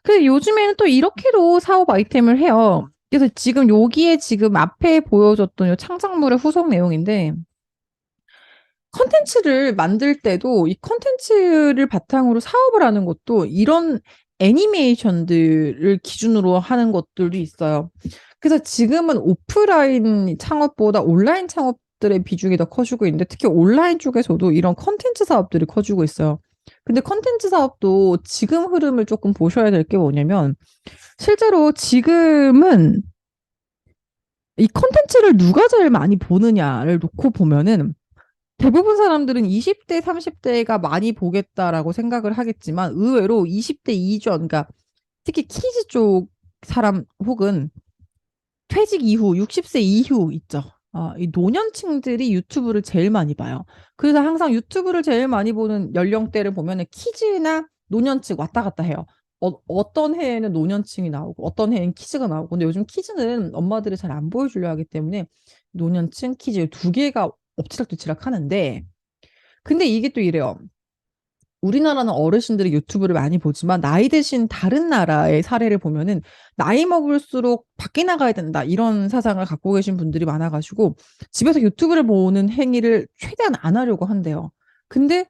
근데 요즘에는 또 이렇게도 사업 아이템을 해요. 그래서 지금 여기에 지금 앞에 보여줬던 요 창작물의 후속 내용인데 컨텐츠를 만들 때도 이 컨텐츠를 바탕으로 사업을 하는 것도 이런 애니메이션들을 기준으로 하는 것들도 있어요. 그래서 지금은 오프라인 창업보다 온라인 창업들의 비중이 더 커지고 있는데 특히 온라인 쪽에서도 이런 컨텐츠 사업들이 커지고 있어요. 근데 컨텐츠 사업도 지금 흐름을 조금 보셔야 될 게 뭐냐면 실제로 지금은 이 컨텐츠를 누가 제일 많이 보느냐를 놓고 보면은 대부분 사람들은 20대, 30대가 많이 보겠다라고 생각을 하겠지만 의외로 20대 이전, 그러니까 특히 키즈 쪽 사람 혹은 퇴직 이후 60세 이후 있죠. 이 노년층들이 유튜브를 제일 많이 봐요. 그래서 항상 유튜브를 제일 많이 보는 연령대를 보면은 키즈나 노년층 왔다 갔다 해요. 어떤 해에는 노년층이 나오고 어떤 해에는 키즈가 나오고 근데 요즘 키즈는 엄마들이 잘 안 보여주려 하기 때문에 노년층, 키즈 두 개가 엎치락뒤치락 하는데 근데 이게 또 이래요. 우리나라는 어르신들이 유튜브를 많이 보지만 나이 드신 다른 나라의 사례를 보면은 나이 먹을수록 밖에 나가야 된다 이런 사상을 갖고 계신 분들이 많아가지고 집에서 유튜브를 보는 행위를 최대한 안 하려고 한대요. 근데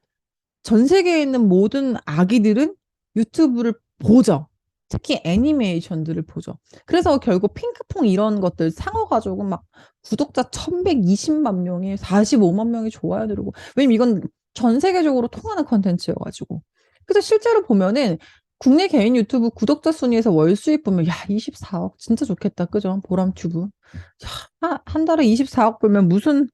전 세계에 있는 모든 아기들은 유튜브를 보죠. 특히 애니메이션들을 보죠. 그래서 결국 핑크퐁 이런 것들 상어 가지고 막 구독자 1120만 명이 45만 명이 좋아요 누르고 왜냐면 이건 전 세계적으로 통하는 컨텐츠여가지고 그래서 실제로 보면은 국내 개인 유튜브 구독자 순위에서 월 수입 보면 야 24억 진짜 좋겠다 그죠 보람튜브 한 달에 24억 벌면 무슨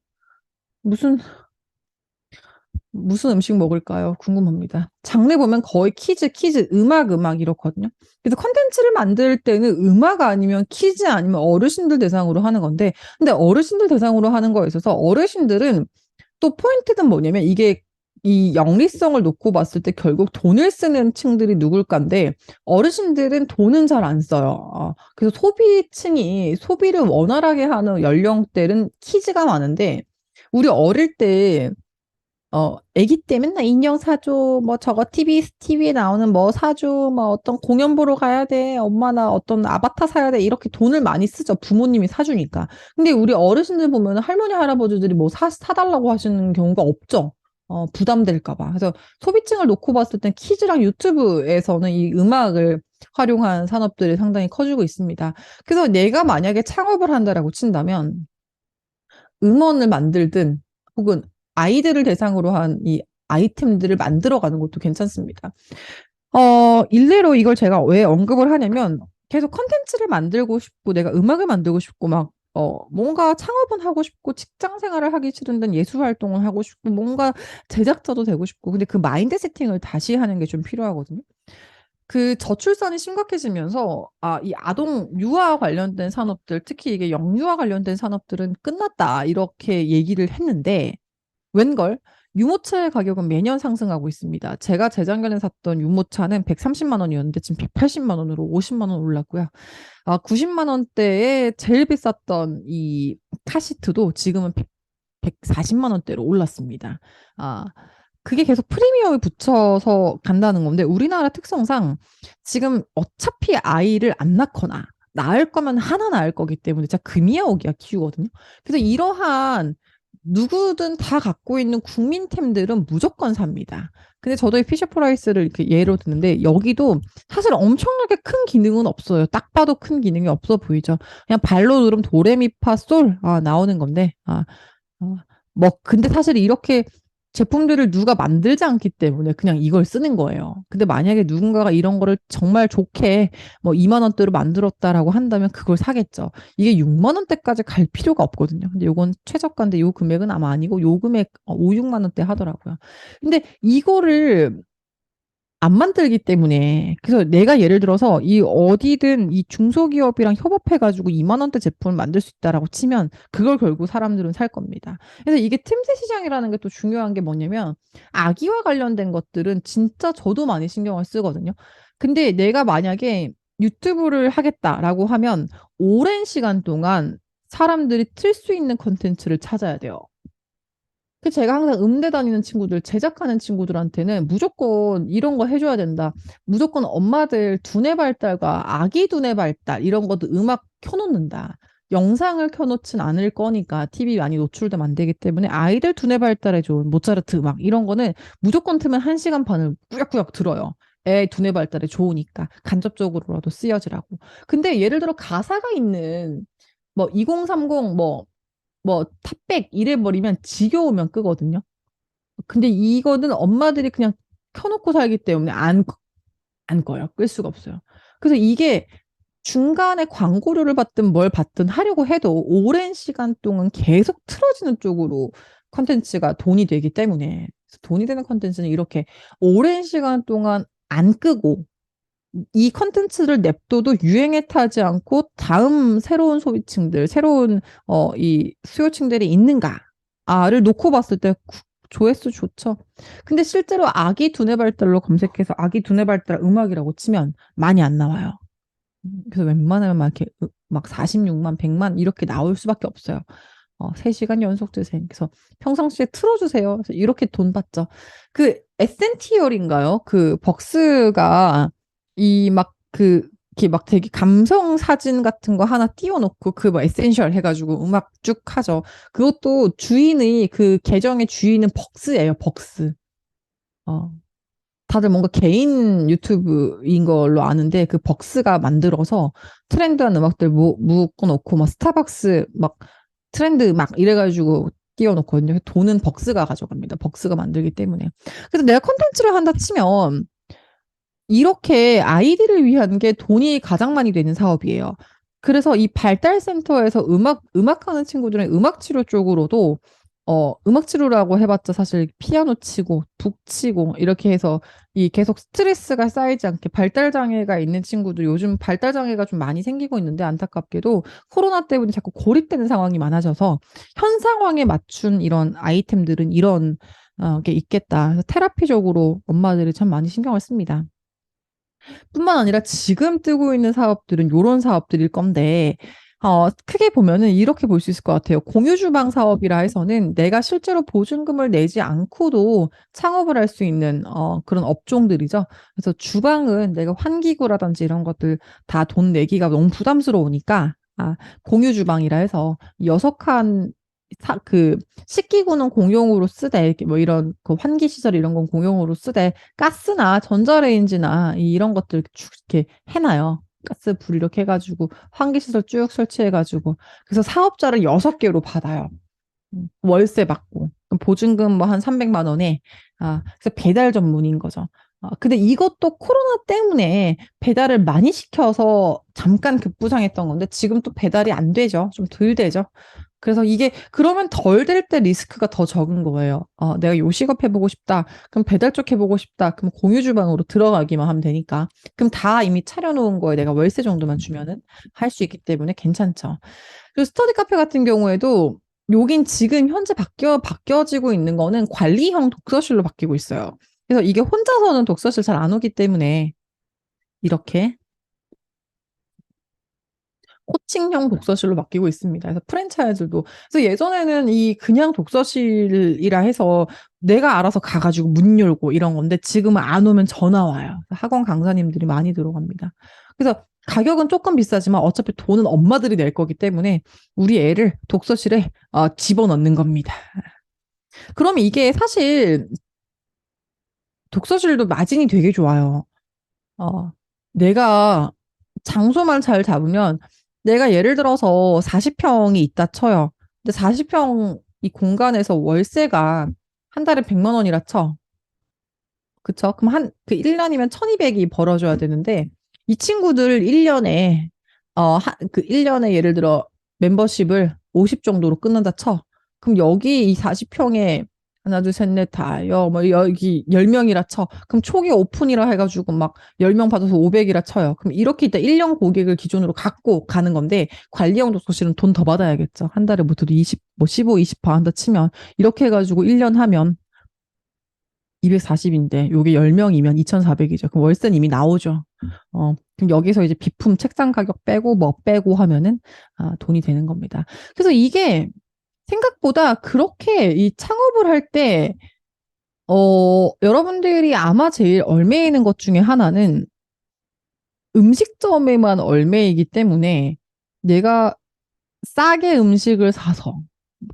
무슨 음식 먹을까요? 궁금합니다. 장르 보면 거의 키즈, 음악 이렇거든요. 그래서 컨텐츠를 만들 때는 음악 아니면 키즈 아니면 어르신들 대상으로 하는 건데, 근데 어르신들 대상으로 하는 거에 있어서 어르신들은 또 포인트는 뭐냐면 이게 이 영리성을 놓고 봤을 때 결국 돈을 쓰는 층들이 누굴까인데 어르신들은 돈은 잘 안 써요. 그래서 소비층이 소비를 원활하게 하는 연령대는 키즈가 많은데 우리 어릴 때 아기 때 맨날 인형 사줘, 뭐 저거 TV에 나오는 뭐 사줘, 뭐 어떤 공연 보러 가야 돼, 엄마 나 어떤 아바타 사야 돼, 이렇게 돈을 많이 쓰죠. 부모님이 사주니까. 근데 우리 어르신들 보면 할머니, 할아버지들이 뭐 사달라고 하시는 경우가 없죠. 부담될까 봐. 그래서 소비층을 놓고 봤을 땐 키즈랑 유튜브에서는 이 음악을 활용한 산업들이 상당히 커지고 있습니다. 그래서 내가 만약에 창업을 한다라고 친다면 음원을 만들든 혹은 아이들을 대상으로 한 이 아이템들을 만들어가는 것도 괜찮습니다. 일례로 이걸 제가 왜 언급을 하냐면 계속 컨텐츠를 만들고 싶고 내가 음악을 만들고 싶고 막 뭔가 창업은 하고 싶고 직장 생활을 하기 싫은데 예술 활동을 하고 싶고 뭔가 제작자도 되고 싶고 근데 그 마인드 세팅을 다시 하는 게 좀 필요하거든요. 그 저출산이 심각해지면서 이 아동 유아 관련된 산업들, 특히 이게 영유아 관련된 산업들은 끝났다 이렇게 얘기를 했는데 웬걸? 유모차의 가격은 매년 상승하고 있습니다. 제가 재작년에 샀던 유모차는 130만 원이었는데 지금 180만 원으로 50만 원 올랐고요. 90만 원대에 제일 비쌌던 이 카시트도 지금은 140만 원대로 올랐습니다. 아, 그게 계속 프리미엄을 붙여서 간다는 건데 우리나라 특성상 지금 어차피 아이를 안 낳거나 낳을 거면 하나 낳을 거기 때문에 진짜 금이야 오기야 키우거든요. 그래서 이러한 누구든 다 갖고 있는 국민템들은 무조건 삽니다. 근데 저도 이 피셔프라이스를 이렇게 예로 드는데 여기도 사실 엄청나게 큰 기능은 없어요. 딱 봐도 큰 기능이 없어 보이죠. 그냥 발로 누르면 도레미파솔 나오는 건데 어, 근데 사실 이렇게 제품들을 누가 만들지 않기 때문에 그냥 이걸 쓰는 거예요. 근데 만약에 누군가가 이런 거를 정말 좋게 뭐 2만 원대로 만들었다라고 한다면 그걸 사겠죠. 이게 6만 원대까지 갈 필요가 없거든요. 근데 요건 최저가인데 요 금액은 아마 아니고 요 금액 5, 6만 원대 하더라고요. 근데 이거를 안 만들기 때문에 그래서 내가 예를 들어서 이 어디든 이 중소기업이랑 협업해가지고 2만 원대 제품을 만들 수 있다라고 치면 그걸 결국 사람들은 살 겁니다. 그래서 이게 틈새 시장이라는 게 또 중요한 게 뭐냐면 아기와 관련된 것들은 진짜 저도 많이 신경을 쓰거든요. 근데 내가 만약에 유튜브를 하겠다라고 하면 오랜 시간 동안 사람들이 틀 수 있는 컨텐츠를 찾아야 돼요. 그 제가 항상 음대 다니는 친구들, 제작하는 친구들한테는 무조건 이런 거 해줘야 된다. 무조건 엄마들 두뇌 발달과 아기 두뇌 발달 이런 것도 음악 켜놓는다. 영상을 켜놓진 않을 거니까 TV 많이 노출되면 안 되기 때문에 아이들 두뇌 발달에 좋은 모차르트 음악 이런 거는 무조건 틀면 1시간 반을 꾸역꾸역 들어요. 애 두뇌 발달에 좋으니까 간접적으로라도 쓰여지라고. 근데 예를 들어 가사가 있는 뭐 2030 뭐 탑백 이래버리면 지겨우면 끄거든요. 근데 이거는 엄마들이 그냥 켜놓고 살기 때문에 안 꺼요. 끌 수가 없어요. 그래서 이게 중간에 광고료를 받든 뭘 받든 하려고 해도 오랜 시간 동안 계속 틀어지는 쪽으로 컨텐츠가 돈이 되기 때문에 돈이 되는 컨텐츠는 이렇게 오랜 시간 동안 안 끄고 이 컨텐츠를 냅둬도 유행에 타지 않고 다음 새로운 소비층들, 새로운 이 수요층들이 있는가를 놓고 봤을 때 조회수 좋죠. 근데 실제로 아기 두뇌 발달로 검색해서 아기 두뇌 발달 음악이라고 치면 많이 안 나와요. 그래서 웬만하면 막 이렇게 막 46만, 100만 이렇게 나올 수밖에 없어요. 3시간 연속 재생. 그래서 평상시에 틀어주세요. 그래서 이렇게 돈 받죠. 그 에센티얼인가요? 그 벅스가 이 막 이렇게 막 되게 감성 사진 같은 거 하나 띄워놓고 그 뭐 에센셜 해가지고 음악 쭉 하죠. 그것도 주인의 그 계정의 주인은 벅스예요. 벅스. 어. 다들 뭔가 개인 유튜브인 걸로 아는데 그 벅스가 만들어서 트렌드한 음악들 묶어놓고 막 스타벅스 막 트렌드 막 이래가지고 띄워놓거든요. 돈은 벅스가 가져갑니다. 벅스가 만들기 때문에. 그래서 내가 콘텐츠를 한다 치면 이렇게 아이들을 위한 게 돈이 가장 많이 되는 사업이에요. 그래서 이 발달센터에서 음악하는 친구들은 음악 치료 쪽으로도 음악 치료라고 해봤자 사실 피아노 치고 북 치고 이렇게 해서 이 계속 스트레스가 쌓이지 않게 발달 장애가 있는 친구들 요즘 발달 장애가 좀 많이 생기고 있는데 안타깝게도 코로나 때문에 자꾸 고립되는 상황이 많아져서 현 상황에 맞춘 이런 아이템들은 이런 게 있겠다. 그래서 테라피적으로 엄마들이 참 많이 신경을 씁니다. 뿐만 아니라 지금 뜨고 있는 사업들은 요런 사업들일 건데, 크게 보면은 이렇게 볼 수 있을 것 같아요. 공유주방 사업이라 해서는 내가 실제로 보증금을 내지 않고도 창업을 할 수 있는, 그런 업종들이죠. 그래서 주방은 내가 환기구라든지 이런 것들 다 돈 내기가 너무 부담스러우니까, 공유주방이라 해서 6칸 그 식기구는 공용으로 쓰되 이렇게 뭐 이런 그 환기 시설 이런 건 공용으로 쓰되 가스나 전자레인지나 이런 것들 이렇게 해놔요. 가스 불 이렇게 해가지고 환기 시설 쭉 설치해가지고 그래서 사업자를 6개로 받아요. 월세 받고 그럼 보증금 뭐 한 300만 원에 그래서 배달 전문인 거죠. 근데 이것도 코로나 때문에 배달을 많이 시켜서 잠깐 급부상했던 건데 지금 또 배달이 안 되죠. 좀 덜 되죠. 그래서 이게 그러면 덜 될 때 리스크가 더 적은 거예요. 내가 요식업 해보고 싶다. 그럼 배달 쪽 해보고 싶다. 그럼 공유 주방으로 들어가기만 하면 되니까. 그럼 다 이미 차려놓은 거에 내가 월세 정도만 주면은 할 수 있기 때문에 괜찮죠. 그리고 스터디 카페 같은 경우에도 여긴 지금 현재 바뀌어지고 있는 거는 관리형 독서실로 바뀌고 있어요. 그래서 이게 혼자서는 독서실 잘 안 오기 때문에 이렇게 코칭형 독서실로 바뀌고 있습니다. 그래서 프랜차이즈도. 그래서 예전에는 이 그냥 독서실이라 해서 내가 알아서 가가지고 문 열고 이런 건데 지금은 안 오면 전화 와요. 학원 강사님들이 많이 들어갑니다. 그래서 가격은 조금 비싸지만 어차피 돈은 엄마들이 낼 거기 때문에 우리 애를 독서실에 집어넣는 겁니다. 그럼 이게 사실 독서실도 마진이 되게 좋아요. 어, 내가 장소만 잘 잡으면 내가 예를 들어서 40평이 있다 쳐요. 근데 40평 이 공간에서 월세가 한 달에 100만 원이라 쳐. 그쵸? 그럼 그 1년이면 1200이 벌어줘야 되는데 이 친구들 1년에 그 1년에 예를 들어 멤버십을 50 정도로 끊는다 쳐. 그럼 여기 이 40평에 하나, 둘, 셋, 넷, 다, 뭐, 여기 10명이라 쳐. 그럼 초기 오픈이라 해가지고 막 10명 받아서 500이라 쳐요. 그럼 이렇게 일단 1년 고객을 기준으로 갖고 가는 건데, 관리형 독서실은 돈 더 받아야겠죠. 한 달에 뭐, 15, 20% 한다 치면, 이렇게 해가지고 1년 하면 240인데, 요게 10명이면 2,400이죠. 그럼 월세는 이미 나오죠. 그럼 여기서 이제 비품 책상 가격 빼고 뭐 빼고 하면은, 돈이 되는 겁니다. 그래서 이게 생각보다 그렇게 이 창업을 할 때, 여러분들이 아마 제일 얽매이는 것 중에 하나는 음식점에만 얽매이기 때문에 내가 싸게 음식을 사서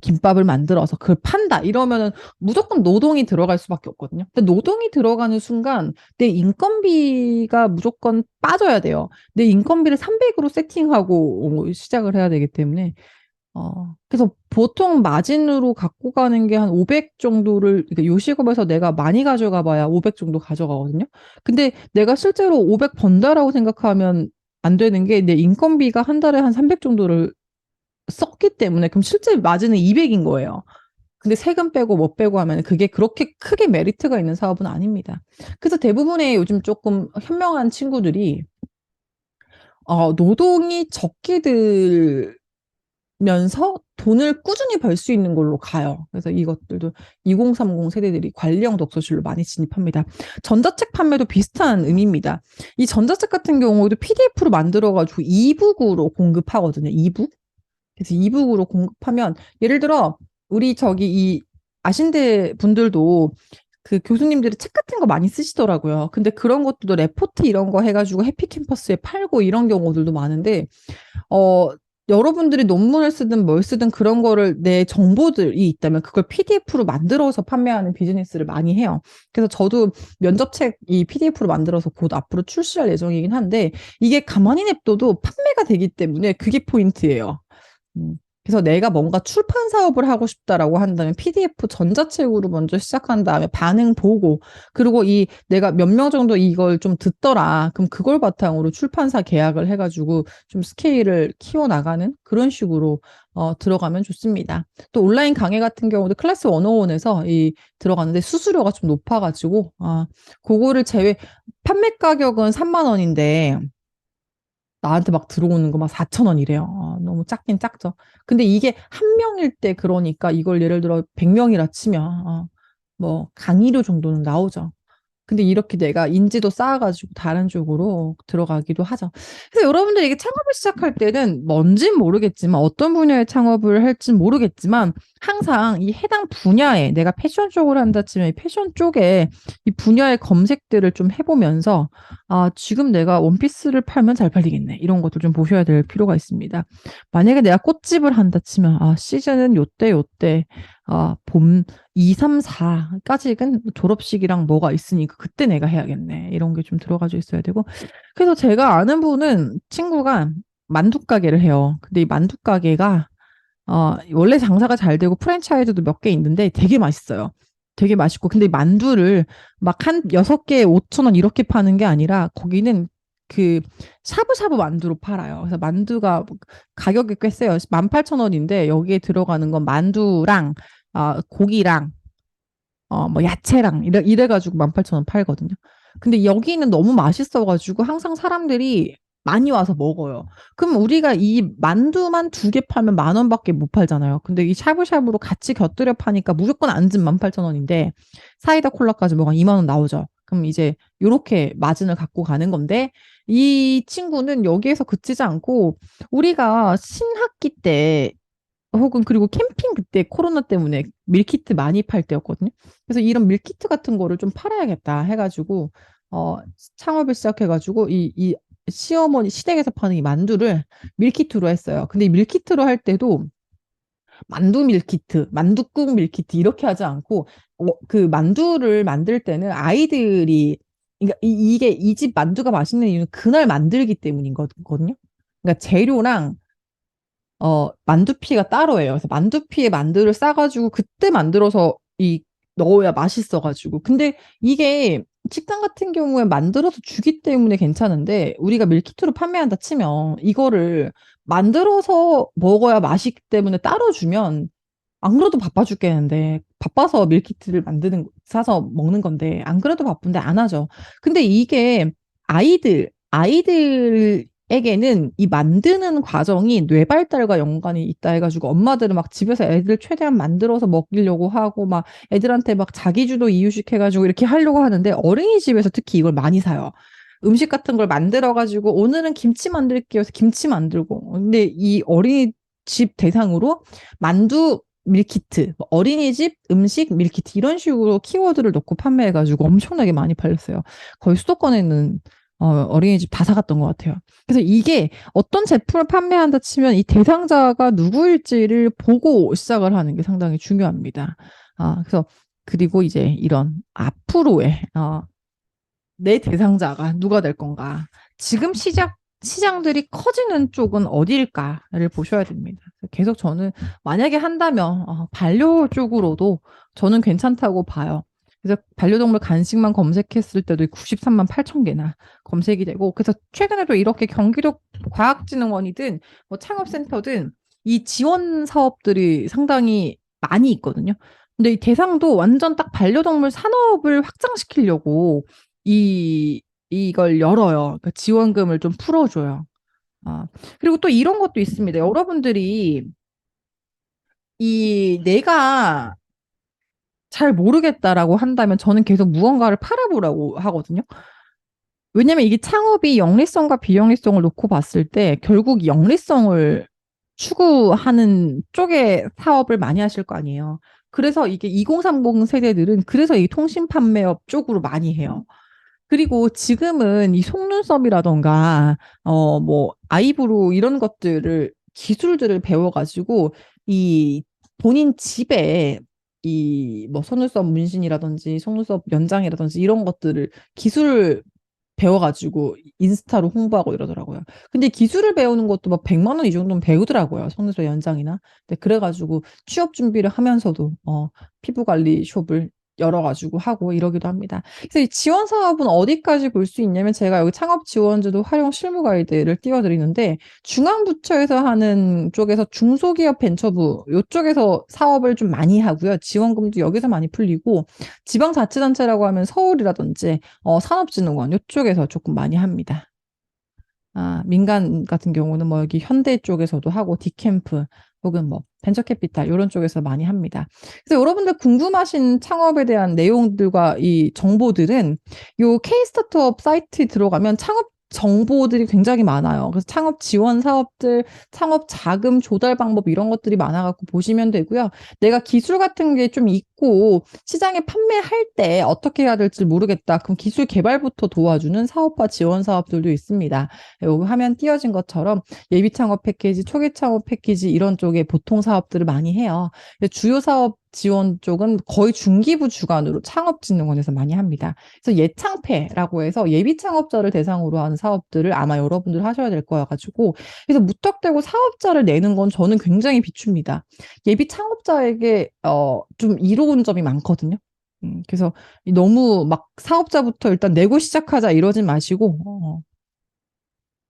김밥을 만들어서 그걸 판다 이러면은 무조건 노동이 들어갈 수밖에 없거든요. 근데 노동이 들어가는 순간 내 인건비가 무조건 빠져야 돼요. 내 인건비를 300으로 세팅하고 시작을 해야 되기 때문에 그래서 보통 마진으로 갖고 가는 게 한 500 정도를, 그러니까 요식업에서 내가 많이 가져가 봐야 500 정도 가져가거든요. 근데 내가 실제로 500 번다라고 생각하면 안 되는 게 내 인건비가 한 달에 한 300 정도를 썼기 때문에 그럼 실제 마진은 200인 거예요. 근데 세금 빼고 뭐 빼고 하면 그게 그렇게 크게 메리트가 있는 사업은 아닙니다. 그래서 대부분의 요즘 조금 현명한 친구들이 노동이 적게 들면서 돈을 꾸준히 벌 수 있는 걸로 가요. 그래서 이것들도 2030 세대들이 관리형 독서실로 많이 진입합니다. 전자책 판매도 비슷한 의미입니다. 이 전자책 같은 경우도 PDF로 만들어가지고 이북으로 공급하거든요. 이북? 그래서 이북으로 공급하면 예를 들어 우리 저기 이 아신대 분들도 그 교수님들이 책 같은 거 많이 쓰시더라고요. 근데 그런 것도 레포트 이런 거 해가지고 해피캠퍼스에 팔고 이런 경우들도 많은데 어 여러분들이 논문을 쓰든 뭘 쓰든 그런 거를 내 정보들이 있다면 그걸 PDF로 만들어서 판매하는 비즈니스를 많이 해요. 그래서 저도 면접책 이 PDF로 만들어서 곧 앞으로 출시할 예정이긴 한데 이게 가만히 냅둬도 판매가 되기 때문에 그게 포인트예요. 그래서 내가 뭔가 출판 사업을 하고 싶다라고 한다면 PDF 전자책으로 먼저 시작한 다음에 반응 보고 그리고 이 내가 몇 명 정도 이걸 좀 듣더라. 그럼 그걸 바탕으로 출판사 계약을 해가지고 좀 스케일을 키워나가는 그런 식으로 들어가면 좋습니다. 또 온라인 강의 같은 경우도 클래스 101에서 이 들어가는데 수수료가 좀 높아가지고 그거를 판매 가격은 3만 원인데 나한테 막 들어오는 거 막 4천 원이래요. 너무 작긴 작죠. 근데 이게 한 명일 때 그러니까 이걸 예를 들어 100명이라 치면 뭐 강의료 정도는 나오죠. 근데 이렇게 내가 인지도 쌓아가지고 다른 쪽으로 들어가기도 하죠. 그래서 여러분들이 이게 창업을 시작할 때는 뭔진 모르겠지만 어떤 분야의 창업을 할진 모르겠지만 항상 이 해당 분야에 내가 패션 쪽으로 한다 치면 이 패션 쪽에 이 분야의 검색들을 좀 해보면서 지금 내가 원피스를 팔면 잘 팔리겠네. 이런 것들 좀 보셔야 될 필요가 있습니다. 만약에 내가 꽃집을 한다 치면 시즌은 요때 요때 봄 2, 3, 4까지는 졸업식이랑 뭐가 있으니까 그때 내가 해야겠네. 이런 게 좀 들어가져 있어야 되고. 그래서 제가 아는 친구가 만두 가게를 해요. 근데 이 만두 가게가 원래 장사가 잘 되고 프랜차이즈도 몇 개 있는데 되게 맛있어요. 되게 맛있고. 근데 이 만두를 막 한 6개에 5천 원 이렇게 파는 게 아니라 거기는 그 샤브샤브 만두로 팔아요. 그래서 만두가 가격이 꽤 세요. 18,000원인데 여기에 들어가는 건 만두랑 고기랑 뭐 야채랑 이래가지고 18,000원 팔거든요. 근데 여기는 너무 맛있어가지고 항상 사람들이 많이 와서 먹어요. 그럼 우리가 이 만두만 2개 팔면 10,000원밖에 못 팔잖아요. 근데 이 샤브샤브로 같이 곁들여 파니까 무조건 안은 18,000원인데 사이다 콜라까지 먹으면 2만 원 나오죠. 그럼 이제 요렇게 마진을 갖고 가는 건데 이 친구는 여기에서 그치지 않고 우리가 신학기 때 혹은 그리고 캠핑 그때 코로나 때문에 밀키트 많이 팔 때였거든요. 그래서 이런 밀키트 같은 거를 좀 팔아야겠다 해가지고 창업을 시작해가지고 이 시어머니 시댁에서 파는 이 만두를 밀키트로 했어요. 근데 이 밀키트로 할 때도 만두 밀키트, 만두국 밀키트 이렇게 하지 않고 그 만두를 만들 때는 아이들이 그러니까 이게 이 집 만두가 맛있는 이유는 그날 만들기 때문이거든요. 그러니까 재료랑 만두피가 따로예요. 그래서 만두피에 만두를 싸가지고 그때 만들어서 넣어야 맛있어가지고. 근데 이게 식당 같은 경우에 만들어서 주기 때문에 괜찮은데 우리가 밀키트로 판매한다 치면 이거를 만들어서 먹어야 맛있기 때문에 따로 주면 안 그래도 바빠 죽겠는데 바빠서 밀키트를 사서 먹는 건데 안 그래도 바쁜데 안 하죠. 근데 이게 아이들에게는 이 만드는 과정이 뇌 발달과 연관이 있다 해가지고 엄마들은 막 집에서 애들 최대한 만들어서 먹이려고 하고 막 애들한테 막 자기주도 이유식 해가지고 이렇게 하려고 하는데 어린이집에서 특히 이걸 많이 사요. 음식 같은 걸 만들어가지고 오늘은 김치 만들게요 해서 김치 만들고 근데 이 어린이집 대상으로 만두 밀키트, 뭐 어린이집 음식 밀키트 이런 식으로 키워드를 넣고 판매해가지고 엄청나게 많이 팔렸어요. 거의 수도권에 있는 어린이집 다 사갔던 것 같아요. 그래서 이게 어떤 제품을 판매한다 치면 이 대상자가 누구일지를 보고 시작을 하는 게 상당히 중요합니다. 그래서 그리고 이제 이런 앞으로의 내 대상자가 누가 될 건가? 지금 시장들이 커지는 쪽은 어디일까를 보셔야 됩니다. 계속 저는 만약에 한다면 반려 쪽으로도 저는 괜찮다고 봐요. 그래서 반려동물 간식만 검색했을 때도 93만 8천 개나 검색이 되고, 그래서 최근에도 이렇게 경기도 과학진흥원이든 뭐 창업센터든 이 지원 사업들이 상당히 많이 있거든요. 근데 이 대상도 완전 딱 반려동물 산업을 확장시키려고 이걸 열어요. 그러니까 지원금을 좀 풀어줘요. 아, 그리고 또 이런 것도 있습니다. 여러분들이 내가 잘 모르겠다라고 한다면 저는 계속 무언가를 팔아보라고 하거든요. 왜냐면 이게 창업이 영리성과 비영리성을 놓고 봤을 때 결국 영리성을 추구하는 쪽에 사업을 많이 하실 거 아니에요. 그래서 이게 2030 세대들은 그래서 이 통신 판매업 쪽으로 많이 해요. 그리고 지금은 이 속눈썹이라던가 뭐 아이브로우 이런 것들을 기술들을 배워가지고 이 본인 집에 이 뭐 속눈썹 문신이라든지 속눈썹 연장이라든지 이런 것들을 기술 배워가지고 인스타로 홍보하고 이러더라고요. 근데 기술을 배우는 것도 막 100만 원 이 정도는 배우더라고요. 속눈썹 연장이나. 근데 그래가지고 취업 준비를 하면서도 피부 관리 숍을 열어가지고 하고 이러기도 합니다. 그래서 이 지원 사업은 어디까지 볼 수 있냐면 제가 여기 창업 지원제도 활용 실무 가이드를 띄워드리는데 중앙부처에서 하는 쪽에서 중소기업 벤처부 이쪽에서 사업을 좀 많이 하고요. 지원금도 여기서 많이 풀리고 지방자치단체라고 하면 서울이라든지 산업진흥원 이쪽에서 조금 많이 합니다. 민간 같은 경우는 뭐 여기 현대 쪽에서도 하고 디캠프 혹은 뭐 벤처캐피탈 이런 쪽에서 많이 합니다. 그래서 여러분들 궁금하신 창업에 대한 내용들과 이 정보들은 요 K-스타트업 사이트에 들어가면 창업 정보들이 굉장히 많아요. 그래서 창업 지원 사업들, 창업 자금 조달 방법 이런 것들이 많아갖고 보시면 되고요. 내가 기술 같은 게 좀 있고 시장에 판매할 때 어떻게 해야 될지 모르겠다. 그럼 기술 개발부터 도와주는 사업화 지원 사업들도 있습니다. 여기 화면 띄어진 것처럼 예비 창업 패키지, 초기 창업 패키지 이런 쪽에 보통 사업들을 많이 해요. 주요 사업 지원 쪽은 거의 중기부 주관으로 창업진흥원에서 많이 합니다. 그래서 예창패라고 해서 예비 창업자를 대상으로 하는 사업들을 아마 여러분들 하셔야 될 거여 가지고 그래서 무턱대고 사업자를 내는 건 저는 굉장히 비춥니다. 예비 창업자에게 좀 이로운 점이 많거든요. 그래서 너무 막 사업자부터 일단 내고 시작하자 이러지 마시고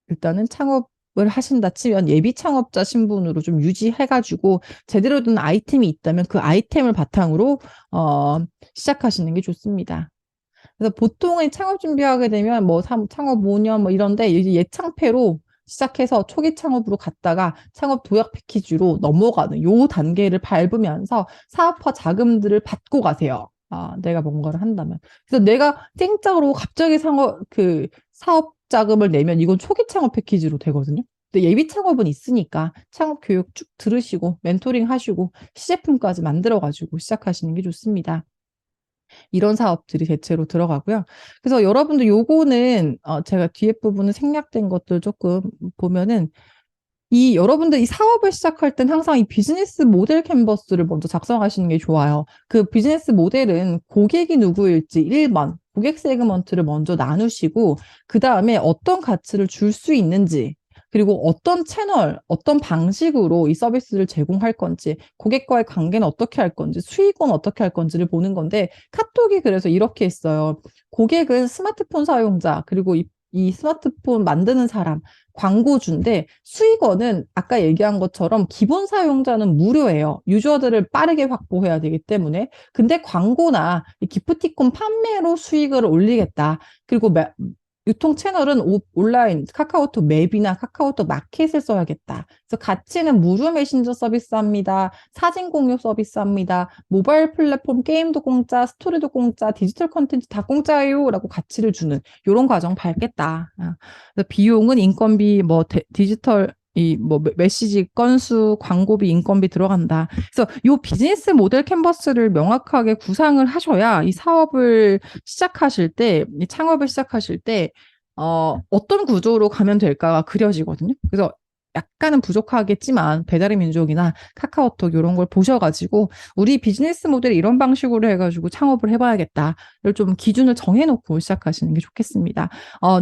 일단은 창업을 하신다 치면 예비 창업자 신분으로 좀 유지해가지고 제대로 된 아이템이 있다면 그 아이템을 바탕으로 시작하시는 게 좋습니다. 그래서 보통은 창업 준비하게 되면 뭐 창업 5년 뭐 이런데 이제 예창패로 시작해서 초기 창업으로 갔다가 창업 도약 패키지로 넘어가는 요 단계를 밟으면서 사업화 자금들을 받고 가세요. 내가 뭔가를 한다면. 그래서 내가 땡짝으로 갑자기 사업 자금을 내면 이건 초기 창업 패키지로 되거든요. 근데 예비 창업은 있으니까 창업 교육 쭉 들으시고 멘토링 하시고 시제품까지 만들어가지고 시작하시는 게 좋습니다. 이런 사업들이 대체로 들어가고요. 그래서 여러분들 요거는 제가 뒤에 부분은 생략된 것들 조금 보면은 여러분들 이 사업을 시작할 땐 항상 이 비즈니스 모델 캔버스를 먼저 작성하시는 게 좋아요. 그 비즈니스 모델은 고객이 누구일지 1번, 고객 세그먼트를 먼저 나누시고, 그 다음에 어떤 가치를 줄 수 있는지, 그리고 어떤 채널, 어떤 방식으로 이 서비스를 제공할 건지, 고객과의 관계는 어떻게 할 건지, 수익은 어떻게 할 건지를 보는 건데, 카톡이 그래서 이렇게 했어요. 고객은 스마트폰 사용자, 그리고 이 스마트폰 만드는 사람, 광고주인데 수익원은 아까 얘기한 것처럼 기본 사용자는 무료예요. 유저들을 빠르게 확보해야 되기 때문에. 근데 광고나 이 기프티콘 판매로 수익을 올리겠다. 그리고 유통 채널은 온라인 카카오톡 맵이나 카카오톡 마켓을 써야겠다. 그래서 가치는 무료 메신저 서비스 합니다. 사진 공유 서비스 합니다. 모바일 플랫폼 게임도 공짜, 스토리도 공짜, 디지털 컨텐츠 다 공짜예요. 라고 가치를 주는 이런 과정 밟겠다. 그래서 비용은 인건비, 뭐 디지털 이 뭐 메시지 건수, 광고비, 인건비 들어간다. 그래서 요 비즈니스 모델 캔버스를 명확하게 구상을 하셔야 이 사업을 시작하실 때, 이 창업을 시작하실 때 어떤 구조로 가면 될까가 그려지거든요. 그래서 약간은 부족하겠지만 배달의 민족이나 카카오톡 이런 걸 보셔가지고 우리 비즈니스 모델이 이런 방식으로 해가지고 창업을 해봐야겠다를 좀 기준을 정해놓고 시작하시는 게 좋겠습니다.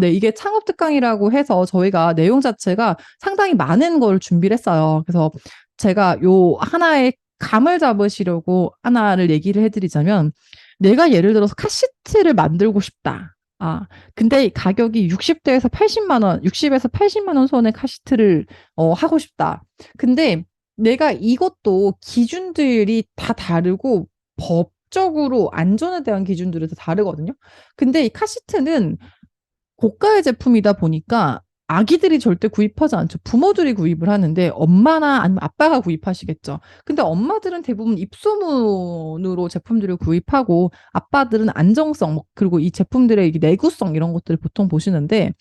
네, 이게 창업 특강이라고 해서 저희가 내용 자체가 상당히 많은 걸 준비를 했어요. 그래서 제가 요 하나의 감을 잡으시려고 하나를 얘기를 해드리자면, 내가 예를 들어서 카시트를 만들고 싶다. 근데 가격이 60대에서 80만 원, 60에서 80만 원 선의 카시트를 하고 싶다. 근데 내가 이것도 기준들이 다 다르고 법적으로 안전에 대한 기준들이 다 다르거든요. 근데 이 카시트는 고가의 제품이다 보니까 아기들이 절대 구입하지 않죠. 부모들이 구입을 하는데 엄마나 아니면 아빠가 구입하시겠죠. 근데 엄마들은 대부분 입소문으로 제품들을 구입하고 아빠들은 안정성, 그리고 이 제품들의 내구성 이런 것들을 보통 보시는데,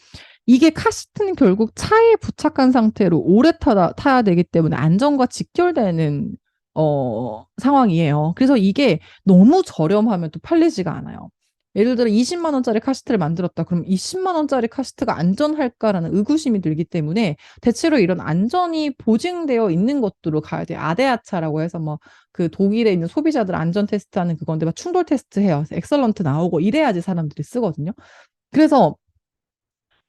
이게 카시트는 결국 차에 부착한 상태로 오래 타야 되기 때문에 안전과 직결되는 상황이에요. 그래서 이게 너무 저렴하면 또 팔리지가 않아요. 예를 들어 20만 원짜리 카시트를 만들었다. 그럼 20만 원짜리 카시트가 안전할까라는 의구심이 들기 때문에 대체로 이런 안전이 보증되어 있는 것들로 가야 돼요. 아데아차라고 해서 뭐 그 독일에 있는 소비자들 안전 테스트하는 그건데 막 충돌 테스트 해요. 엑설런트 나오고 이래야지 사람들이 쓰거든요. 그래서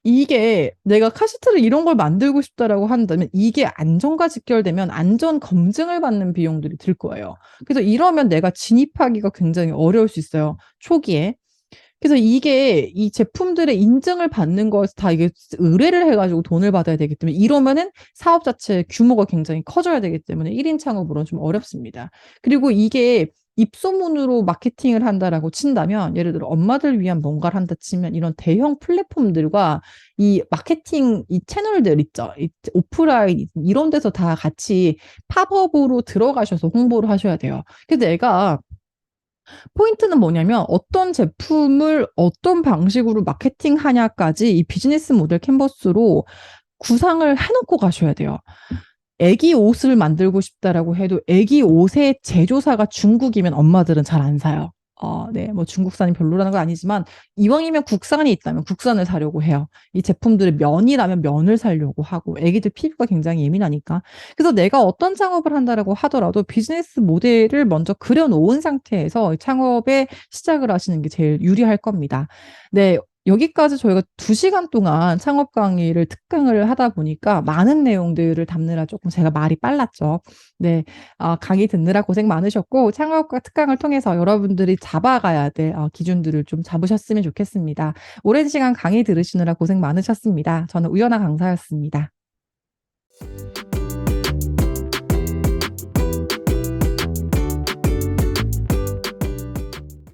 이게 내가 카시트를 이런 걸 만들고 싶다라고 한다면 이게 안전과 직결되면 안전 검증을 받는 비용들이 들 거예요. 그래서 이러면 내가 진입하기가 굉장히 어려울 수 있어요. 초기에. 그래서 이게 이 제품들의 인증을 받는 거에서 다 이게 의뢰를 해가지고 돈을 받아야 되기 때문에, 이러면은 사업 자체 규모가 굉장히 커져야 되기 때문에 1인 창업으로는 좀 어렵습니다. 그리고 이게 입소문으로 마케팅을 한다라고 친다면, 예를 들어 엄마들 위한 뭔가를 한다 치면 이런 대형 플랫폼들과 이 마케팅 이 채널들 있죠. 이 오프라인 이런 데서 다 같이 팝업으로 들어가셔서 홍보를 하셔야 돼요. 그래서 내가 포인트는 뭐냐면 어떤 제품을 어떤 방식으로 마케팅하냐까지 이 비즈니스 모델 캔버스로 구상을 해놓고 가셔야 돼요. 애기 옷을 만들고 싶다라고 해도 애기 옷의 제조사가 중국이면 엄마들은 잘 안 사요. 네, 뭐 중국산이 별로라는 건 아니지만 이왕이면 국산이 있다면 국산을 사려고 해요. 이 제품들의 면이라면 면을 사려고 하고, 애기들 피부가 굉장히 예민하니까. 그래서 내가 어떤 창업을 한다라고 하더라도 비즈니스 모델을 먼저 그려놓은 상태에서 창업에 시작을 하시는 게 제일 유리할 겁니다. 네, 여기까지 저희가 2시간 동안 창업 강의를 특강을 하다 보니까 많은 내용들을 담느라 조금 제가 말이 빨랐죠. 네, 강의 듣느라 고생 많으셨고, 창업과 특강을 통해서 여러분들이 잡아가야 될 기준들을 좀 잡으셨으면 좋겠습니다. 오랜 시간 강의 들으시느라 고생 많으셨습니다. 저는 우연아 강사였습니다.